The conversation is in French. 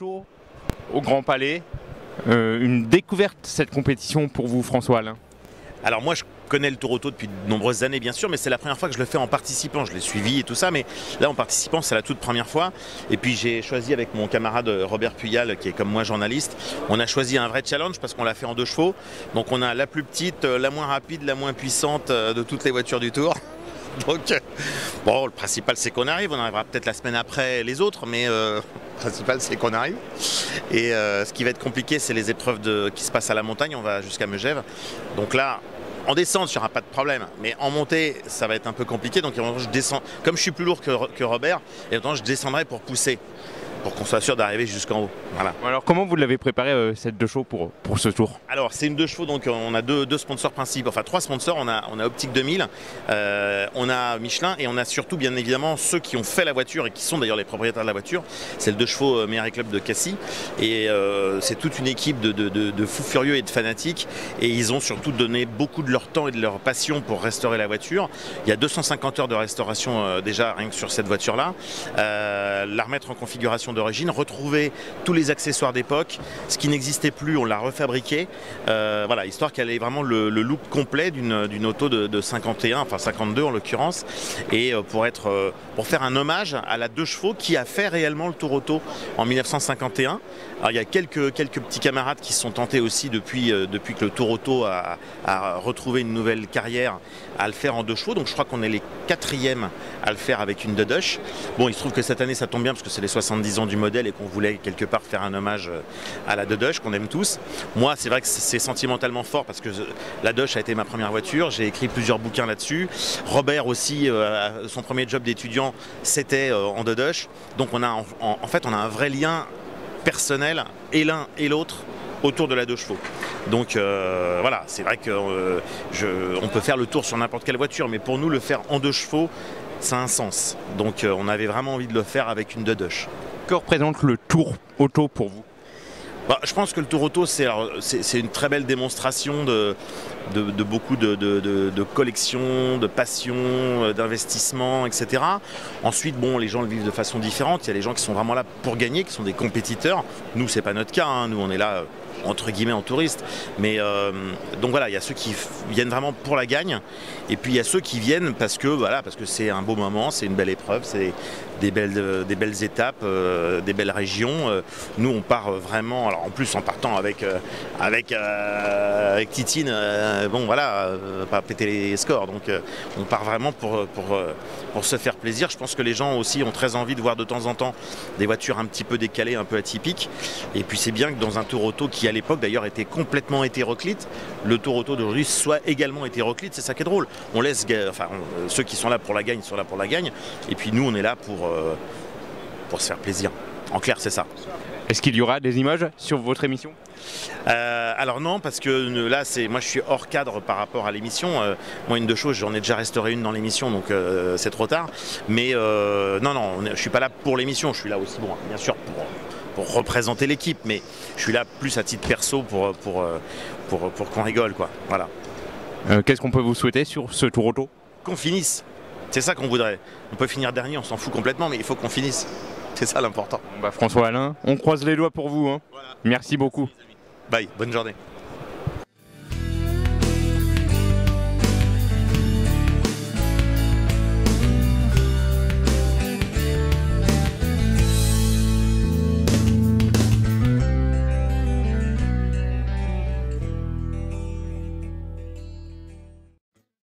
Auto au Grand Palais. Une découverte cette compétition pour vous, François Allain? Alors moi je connais le Tour Auto depuis de nombreuses années bien sûr, mais c'est la première fois que je le fais en participant. Je l'ai suivi et tout ça, mais là en participant c'est la toute première fois. Et puis j'ai choisi avec mon camarade Robert Puyal, qui est comme moi journaliste, on a choisi un vrai challenge parce qu'on l'a fait en 2 chevaux. Donc on a la plus petite, la moins rapide, la moins puissante de toutes les voitures du Tour. Donc bon, le principal c'est qu'on arrive, on arrivera peut-être la semaine après les autres, mais le principal c'est qu'on arrive. Et ce qui va être compliqué c'est les épreuves qui se passent à la montagne, on va jusqu'à Megève. Donc là, en descente, il n'y aura pas de problème, mais en montée, ça va être un peu compliqué. Donc je descends, comme je suis plus lourd que Robert, et je descendrai pour pousser, pour qu'on soit sûr d'arriver jusqu'en haut. Voilà. Alors comment vous l'avez préparé cette 2 chevaux pour ce tour? Alors c'est une 2 chevaux, donc on a deux sponsors principaux, enfin 3 sponsors, on a Optique 2000, on a Michelin et on a surtout bien évidemment ceux qui ont fait la voiture et qui sont d'ailleurs les propriétaires de la voiture. C'est le 2 chevaux Méhari Club de Cassis et c'est toute une équipe de fous furieux et de fanatiques, et ils ont surtout donné beaucoup de leur temps et de leur passion pour restaurer la voiture. Il y a 250 heures de restauration déjà rien que sur cette voiture là, la remettre en configuration d'origine, retrouver tous les accessoires d'époque, ce qui n'existait plus on l'a refabriqué, voilà, histoire qu'elle ait vraiment le look complet d'une auto de 51, enfin 52 en l'occurrence, et pour faire un hommage à la 2 chevaux qui a fait réellement le Tour Auto en 1951. Alors il y a quelques petits camarades qui se sont tentés aussi depuis que le Tour Auto a retrouvé une nouvelle carrière à le faire en 2 chevaux, donc je crois qu'on est les 4e à le faire avec une Dodoche. Bon, il se trouve que cette année ça tombe bien parce que c'est les 70 ans du modèle et qu'on voulait quelque part faire un hommage à la Dodoche qu'on aime tous. Moi c'est vrai que c'est sentimentalement fort parce que la Dodoche a été ma première voiture, j'ai écrit plusieurs bouquins là-dessus. Robert aussi, son premier job d'étudiant c'était en Dodoche, donc on a en fait on a un vrai lien personnel et l'un et l'autre autour de la 2 chevaux. Donc voilà, c'est vrai qu'on peut faire le tour sur n'importe quelle voiture, mais pour nous le faire en 2 chevaux, ça a un sens. Donc on avait vraiment envie de le faire avec une Dodoche. Que représente le Tour Auto pour vous? Je pense que le Tour Auto c'est une très belle démonstration de beaucoup de collections, de passion, d'investissement, etc. Ensuite, bon, les gens le vivent de façon différente. Il y a les gens qui sont vraiment là pour gagner, qui sont des compétiteurs. Nous, c'est pas notre cas, hein. Nous, on est là entre guillemets en touriste. Mais donc voilà, il y a ceux qui viennent vraiment pour la gagne, et puis il y a ceux qui viennent parce que c'est un beau moment, c'est une belle épreuve, c'est des belles étapes, des belles régions. Nous, on part vraiment, alors en plus en partant avec Titine, bon voilà, pas péter les scores, donc on part vraiment pour se faire plaisir. Je pense que les gens aussi ont très envie de voir de temps en temps des voitures un petit peu décalées, un peu atypiques, et puis c'est bien que dans un Tour Auto qui à l'époque d'ailleurs était complètement hétéroclite, le Tour Auto d'aujourd'hui soit également hétéroclite. C'est ça qui est drôle, on laisse, ceux qui sont là pour la gagne sont là pour la gagne, et puis nous on est là pour se faire plaisir. En clair, c'est ça. Est-ce qu'il y aura des images sur votre émission? Alors non, parce que là, moi je suis hors cadre par rapport à l'émission. Moi, une 2 chevaux, j'en ai déjà restauré une dans l'émission, donc c'est trop tard. Mais non, je suis pas là pour l'émission, je suis là aussi, bon, bien sûr, pour représenter l'équipe, mais je suis là plus à titre perso pour qu'on rigole, quoi. Voilà. Qu'est-ce qu'on peut vous souhaiter sur ce Tour Auto? Qu'on finisse. C'est ça qu'on voudrait. On peut finir dernier, on s'en fout complètement, mais il faut qu'on finisse. C'est ça l'important. François Allain, on croise les doigts pour vous, hein. Voilà. Merci beaucoup. Bye, bonne journée.